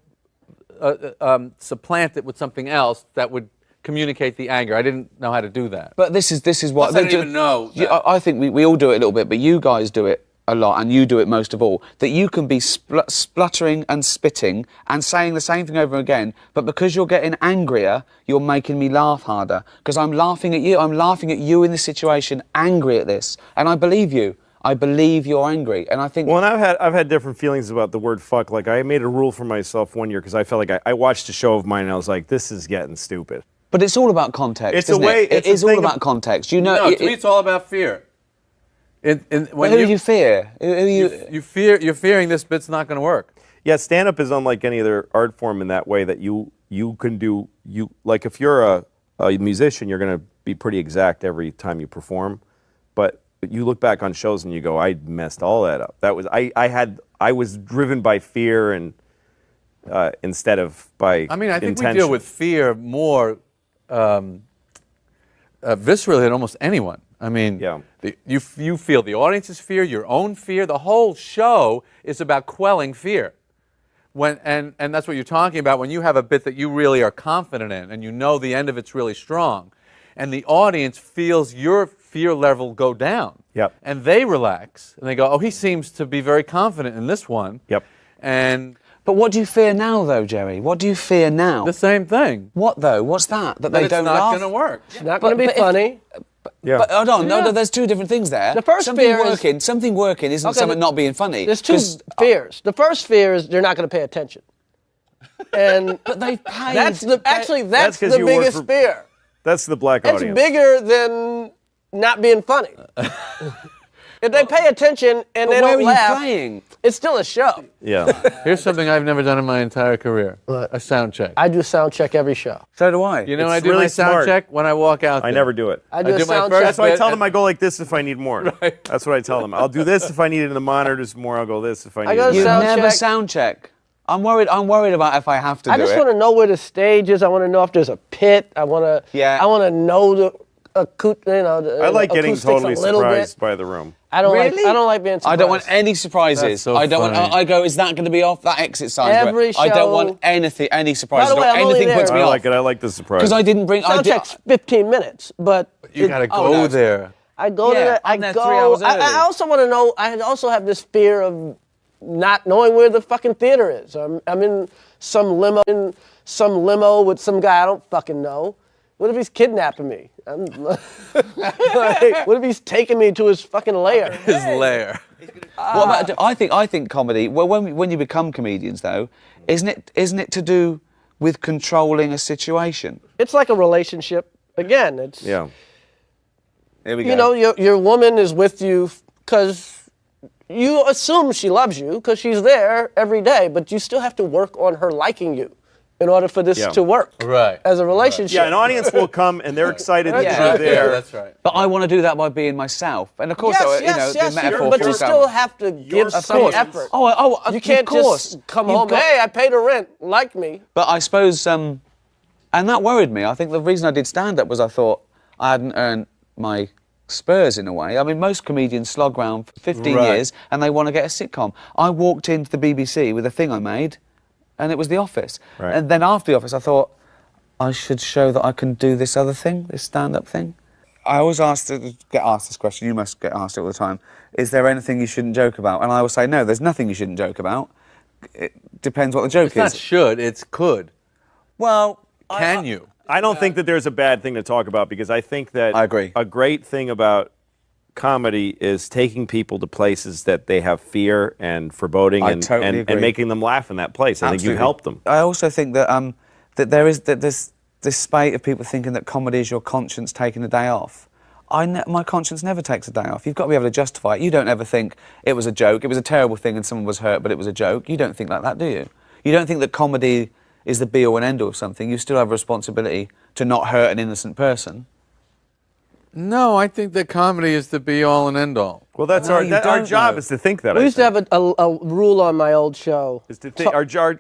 to supplant it with something else that would communicate the anger. I didn't know how to do that. But this is what Plus, I didn't even know Yeah, that. I think we all do it a little bit, but you guys do it a lot, and you do it most of all. That you can be spluttering and spitting and saying the same thing over again, but because you're getting angrier, you're making me laugh harder. Because I'm laughing at you. I'm laughing at you in this situation, angry at this, and I believe you. I believe you're angry, and I think. Well, and I've had different feelings about the word fuck. Like I made a rule for myself one year because I felt like I watched a show of mine and I was like, this is getting stupid. But it's all about context. It's a isn't way- It it's a is all thing about of- context. You know. No, to me, it's all about fear. But who do you fear? Who you? You're fearing this bit's not going to work. Yeah, stand-up is unlike any other art form in that way that you can do like if you're a musician, you're going to be pretty exact every time you perform, but you look back on shows and you go, I messed all that up. That was I was driven by fear and instead of by I mean, I think intention. we deal with fear more viscerally than almost anyone. I mean, Yeah. you feel the audience's fear, your own fear. The whole show is about quelling fear. And that's what you're talking about when you have a bit that you really are confident in and you know the end of it's really strong. And the audience feels your fear level go down. Yep. And they relax. And they go, oh, he seems to be very confident in this one. Yep. And But what do you fear now, though, Jerry? What do you fear now? the same thing. What though? What's that? That That they it's don't not laugh. going to work. It's not going to be but if- funny. Yeah. But hold on, Yeah. no, there's two different things there. The first something fear is- working, something working isn't Okay, something not being funny. There's two 'Cause- fears. The first fear is they're not going to pay attention. And But they've paid. that's the That's the 'cause you work biggest for- fear. That's the black It's audience. bigger than not being funny. If they pay attention and they But where don't are laugh, you playing? it's still a show. Yeah. Here's something I've never done in my entire career. What? A sound check. I do sound check every show. So do I. You know when I It's do really my sound smart. check? When I walk out I there. never do it. I do, I a do my sound first check. That's why I bit tell and- them I go like this if I need more. Right. That's what I tell them. I'll do this if I need it in the monitors more. I'll go this if I need go it. to You sound never check. sound check. I'm worried about if I have to I do just it. want to know where the stage is. I want to know if there's a pit. I want to. Yeah. I want to know the I like getting acoustics totally a little surprised bit. by the room. I don't like. Really? I don't like being surprised. I don't want any surprises. That's so I don't want. funny. I go. Is that going to be off? That exit sign. Every I don't show- want anything. Any surprises. By the way, or I'm only anything there- puts me I off. like it. I like the surprise. Because I didn't bring. I Sound did, check's 15 minutes, but You got to go no. there. I go Yeah, to that. I'm I there go. 3 hours early. I also want to know. I also have this fear of not knowing where the fucking theater is. I'm in some limo with some guy I don't fucking know. What if he's kidnapping me? Like, what if he's taking me to his fucking lair? His lair. What about, I think comedy. Well, when you become comedians, though, isn't it to do with controlling a situation? It's like a relationship. Again, it's yeah. Here we go. you know your woman is with you because you assume she loves you because she's there every day, but you still have to work on her liking you in order for this Yeah. to work Right. as a relationship. Yeah, an audience will come and they're excited that Yeah. you're Yeah, there. that's right. But I want to do that by being myself, and of course, Yes, the metaphor but for you yourself. still have to give Of some course. effort. Oh, You can't of course. just come You've home. got- Hey, I paid the rent. Like me. But I suppose, and that worried me. I think the reason I did stand-up was I thought I hadn't earned my spurs in a way. I mean, most comedians slog around for 15 Right. years and they want to get a sitcom. I walked into the BBC with a thing I made, and it was The Office. Right. And then after The Office, I thought, I should show that I can do this other thing, this stand-up thing. I always get asked this question, you must get asked it all the time, is there anything you shouldn't joke about? And I always say, no, there's nothing you shouldn't joke about. It depends what the joke It's not is. should, it's could. Well, Can you? I don't think that there's a bad thing to talk about because I think that I agree. a great thing about comedy is taking people to places that they have fear and foreboding I and, totally and, agree. and making them laugh in that place. I think you Absolutely. help them. I also think that that there's this spate of people thinking that comedy is your conscience taking a day off. My conscience never takes a day off. You've got to be able to justify it. You don't ever think it was a joke, it was a terrible thing and someone was hurt, but it was a joke. You don't think like that, do you? You don't think that comedy is the be-all and end-all of something. You still have a responsibility to not hurt an innocent person. No, I think that comedy is the be-all and end-all. Well, that's No, our you our don't job know. is to think that. We I used to think. have a rule on my old show. Is to think,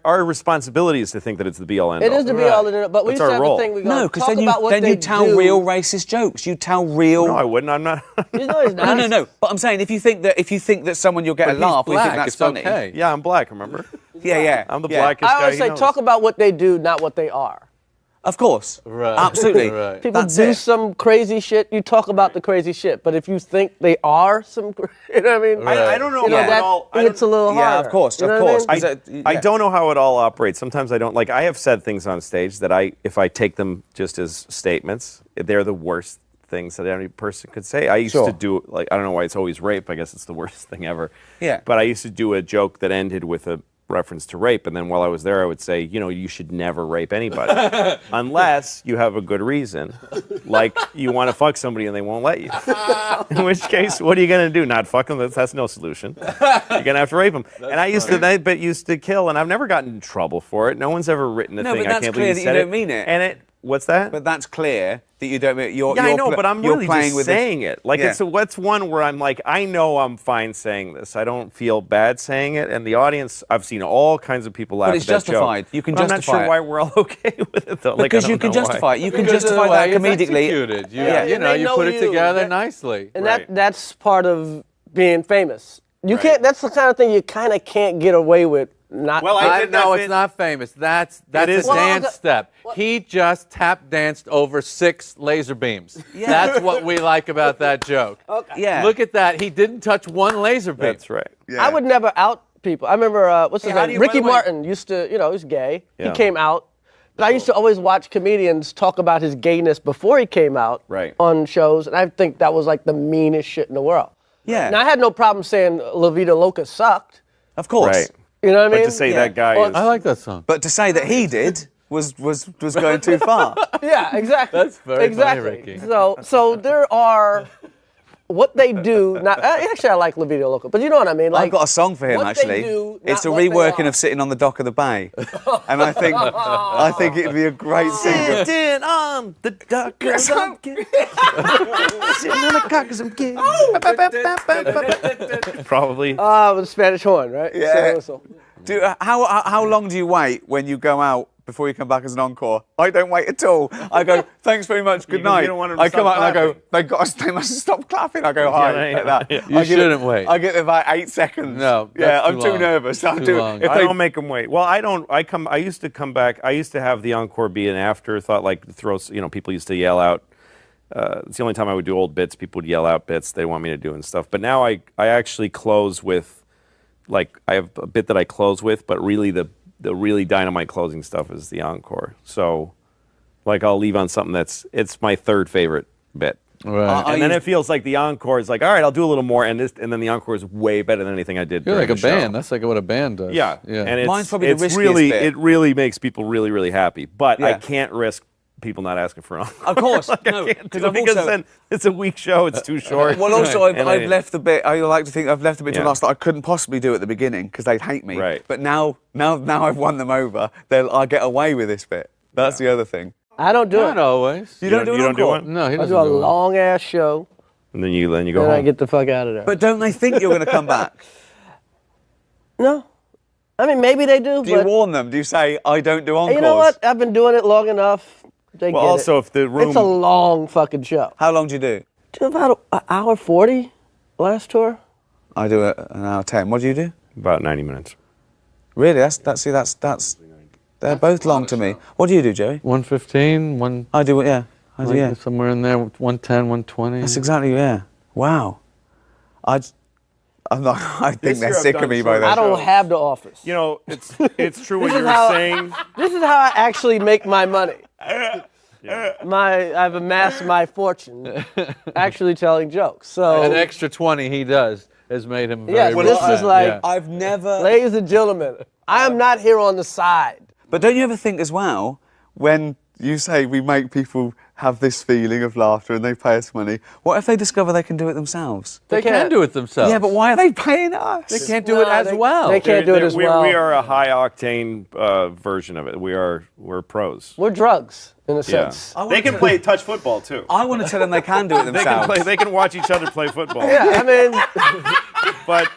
our responsibility is to think that it's the be all end all. It is to be all in it, but we That's used to our have role. a thing. We go, No, because talk then about what you they tell do. real racist jokes. You tell real. No, I wouldn't. I'm not. You know he's not. No. But I'm saying if you think that someone you'll get But a laugh, he's or you think black, that's it's funny. okay. Yeah, I'm black. Remember? Yeah. I'm the yeah. blackest I guy. always he say, knows. talk about what they do, not what they are. Of course. Right. Absolutely. Right. People That's do it. some crazy shit. You talk about the crazy shit, but if you think they are some, you know what I mean? I don't know You know, how it that all. I hits a don't- little harder. Yeah, of course, You know of what I course. mean? I Yeah. don't know how it all operates. Sometimes I don't like. I have said things on stage that if I take them just as statements, they're the worst things that any person could say. I used Sure. to do like I don't know why it's always rape. I guess it's the worst thing ever. Yeah. But I used to do a joke that ended with a reference to rape, and then while I was there, I would say, you should never rape anybody unless you have a good reason, like you want to fuck somebody and they won't let you. In which case, what are you gonna do? Not fuck them? That's no solution. You're gonna have to rape them. And I used to kill, and I've never gotten in trouble for it. No one's ever written a No, thing. but I that's can't clear believe that you you said don't mean it. And what's that? But that's clear that you don't. You're, Yeah, I you're know, pl- but I'm you're really playing just with saying it. Like Yeah. what's one where I'm like, I know I'm fine saying this. I don't feel bad saying it, and the audience, I've seen all kinds of people laugh it's at that justified. joke. You can But I'm not justify sure it. why we're all okay with it though. Like, I Because you don't can know why. justify it. You can Because of the justify that way it's comedically. executed. You, Yeah. you And know, they you know put it you. together That- nicely. And Right. that's part of being famous. You Right. can't. That's the kind of thing you kind of can't get away with. Not. Well, I did that No, bit- it's not famous. That's is a famous. dance Well, step. He just tap danced over 6 laser beams. That's what we like about that joke. Yeah. Look at that. He didn't touch one laser beam. That's right. I would never out people. I remember what's his Hey, how name? do you- by Ricky the way- Martin used to. He's gay. Yeah. He came out. But I used to always watch comedians talk about his gayness before he came out Right. on shows, and I think that was like the meanest shit in the world. Yeah. Now I had no problem saying La Vida Loca sucked. Of course. Right. You know what I But mean? to say Yeah. that guy Well, is. I like that song. But to say that he did was going too far. Yeah, exactly. That's very funny, exactly. Ricky. So there are what they do. Actually, I like Livido Loco, but you know what I mean. Like, I've got a song for him what actually. They do, it's a not what they reworking are. of Sitting on the Dock of the Bay, and I think it'd be a great single. Sitting on the dock of some kid. Sitting on the cock of some kid. Probably. With a Spanish horn, right? Yeah. So, How long do you wait when you go out before you come back as an encore? I don't wait at all. I go, thanks very much, good You night. don't want them to I come stop out and I go, clapping. they must stop clapping. I go, hi, Yeah, like that. yeah. You I give shouldn't it, wait. I get about 8 seconds. No, yeah, that's I'm too too long. nervous. I'll Too do long. if I they don't make them wait. Well, I don't. I used to come back. I used to have the encore be an afterthought, like people used to yell out. It's the only time I would do old bits. People would yell out bits they want me to do and stuff. But now I actually close with, like, I have a bit that I close with, but really the really dynamite closing stuff is the encore. So, like, I'll leave on something it's my third favorite bit. Right. I And then used- it feels like the encore is like, all right, I'll do a little more, and then the encore is way better than anything I did. You're during like a the show. band. That's like what a band does. Yeah, Yeah. and Mine's probably the it's riskiest really bit. it really makes people really really happy. But I Yeah. can't risk people not asking for an encore. Of course, Like, no, I can't do because it I've because also- then it's a weak show. It's too short. Well, also, And I've left the bit. I like to think I've left the bit to Yeah. last that I couldn't possibly do at the beginning because they'd hate me. Right. But now I've won them over. I'll get away with this bit. That's the other thing. I don't do Not it. always. You don't do an encore? one, No, he I doesn't do a do it. long ass show, and then you go and I home. get the fuck out of there. But don't they think you're going to come back? no, I mean maybe they do. Do you but warn them? Do you say I don't do encores? you know what? I've been doing it long enough. They Well, get also it. if the room It's a long fucking show. How long do you do? Do about an hour 40 last tour. I do an hour 10. What do you do? about 90 minutes. Really? That's they're both long to me. What do you do, Joey? 115, one. I do yeah. I do like yeah. somewhere in there. 110, 120. That's exactly yeah. Wow. I'm not. I think This they're year I've sick of done me by short then. I don't shows. have the office. You know, it's true what This is you're how- saying. This is how I actually make my money. I've amassed my fortune actually telling jokes. So, An extra 20 he does has made him very yes, this rich. is like, Yeah. I've never. ladies and gentlemen, I am not here on the side. But don't you ever think as well, when you say we make people have this feeling of laughter and they pay us money, what if they discover they can do it themselves? They can can't. do it themselves. Yeah, but why are they paying us? They can't do it as well. They can't do it as we well. We are a high octane version of it. We're pros. We're drugs, in a Yeah. sense. They can play touch football too. I want to tell them they can do it They themselves. can play. They can watch each other play football. Yeah, I mean, But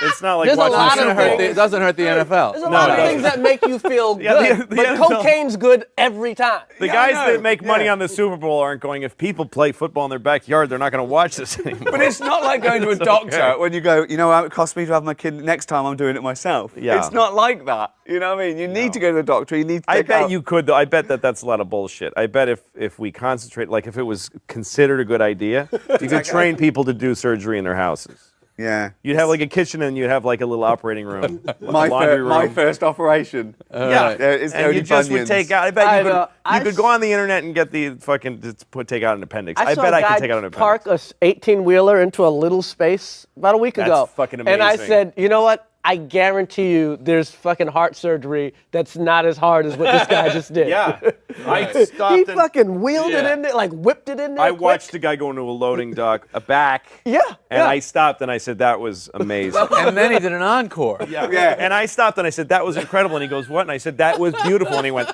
it's not like There's a watching lot the of Super Bowl. things. It doesn't hurt the NFL. there's a lot it of doesn't. things that make you feel good, Yeah, the but NFL cocaine's good every time. The Yeah, I guys know. that make money Yeah. on the Super Bowl aren't going, if people play football in their backyard, they're not going to watch this anymore. But it's not like going to a It's doctor okay. when you go, you know how it cost me to have my kid, next time I'm doing it myself. Yeah. It's not like that. You know what I mean? You need to go to the doctor. You need to I take bet out- you could, though. I bet that's a lot of bullshit. I bet if we concentrate, like if it was considered a good idea, you could train people to do surgery in their houses. Yeah. You'd have like a kitchen and you'd have like a little operating room, a laundry room. My first operation. Yeah, There is and only you just bunions. would take out. I bet I you could. know. You could go on the internet and get the fucking take out an appendix. I I saw bet a I guy could take out an appendix. park a 18-wheeler into a little space about a week That's ago. fucking And I amazing. said, you know what? I guarantee you there's fucking heart surgery that's not as hard as what this guy just did. Yeah, I He stopped and fucking wheeled it Yeah. in there, like whipped it in there. I quick. watched the guy go into a loading dock, a back. Yeah, And yeah. I stopped and I said that was amazing. And then he did an encore. Yeah. And I stopped and I said that was incredible. And he goes, what? And I said that was beautiful. And he went,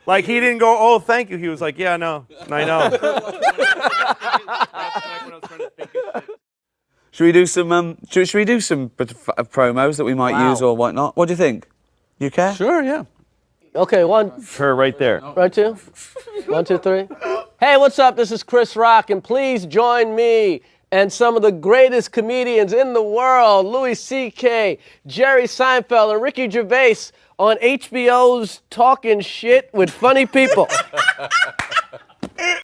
like he didn't go, oh, thank you. He was like, yeah, no, I know. Should we do some? Should we do some promos that we might Wow. use or whatnot? What do you think? You care? Sure, yeah. Okay, one, Her right there. right, two. 1, 2, 3. Hey, what's up? This is Chris Rock, and please join me and some of the greatest comedians in the world, Louis C.K., Jerry Seinfeld, and Ricky Gervais on HBO's Talking Shit with Funny People.